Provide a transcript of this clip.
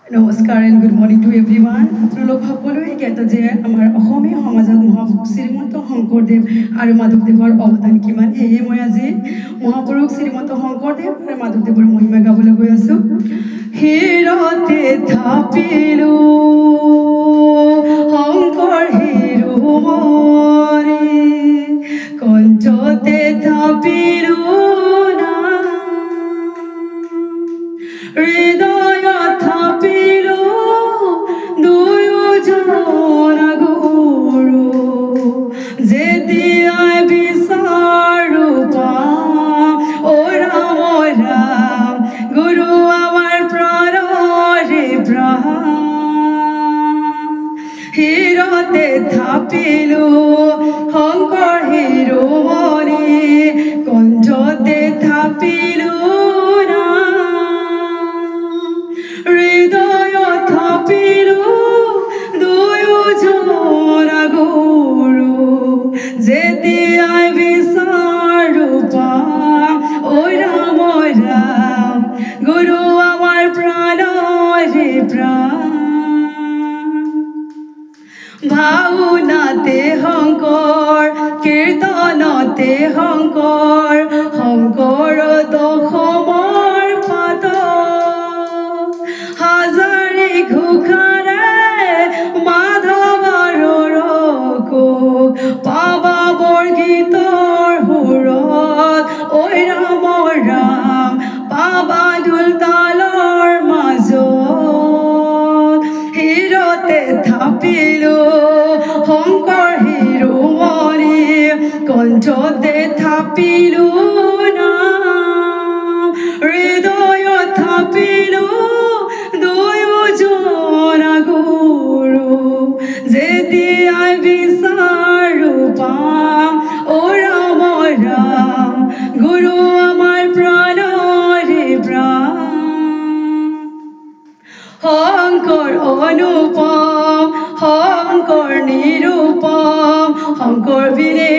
Namaskar and good morning to everyone. আপোনালোক সকলোৱে জ্ঞাত যে আমাৰ অসমীয়া সমাজত মহাপুৰুষ শ্ৰীমন্ত শংকৰদেৱ আৰু মাধৱদেৱৰ অৱদান কিমান। সেয়ে মই আজি মহাপুৰুষ শ্ৰীমন্ত শংকৰদেৱ আৰু মাধৱদেৱৰ মহিমা গাবলৈ গৈ আছো। হিৰতে থাপিলো শংকৰ হিৰোমণি, কণ্ঠতে থাপিলো হৃদয়ত থাপিলো দুয়োজন গুৰু, যেতিয়াই বিচাৰো পাম অ ৰাম ৰাম, গুৰু আমাৰ প্ৰাণৰে প্ৰাণ। হিৰতে থাপিলো শংকৰ হিৰোমণি, কণ্ঠতে থাপিলো হৃদয়ত থাপিলো দুয়োজন গুৰু, যেতিয়াই বিচাৰো পাম অ ৰাম ৰাম, গুৰু আমাৰ প্ৰাণৰে প্ৰাণ। ভাওনাতে শংকৰ, কীৰ্তনতে শংকৰ, শংকৰ দশমৰ পাত, হাজাৰী ঘোষাৰে মাধৱৰ ৰকোক, পাবা বৰগীতৰ সুৰত ঐ ৰাম ৰাম, পাবা ঢোল তালৰ মাজত। হিৰতে থাপিলো শংকৰ হিৰোমণি, কণ্ঠতে থাপিলো নাম, হৃদয়ত থাপিলো দুয়োজন গুৰু, যেতিয়াই বিচাৰো পাম অ ৰাম ৰাম, গুৰু আমাৰ প্ৰাণৰে প্ৰাণ। শংকৰ অনুপম, শংকৰ নিৰূপম, শংকৰ বীৰে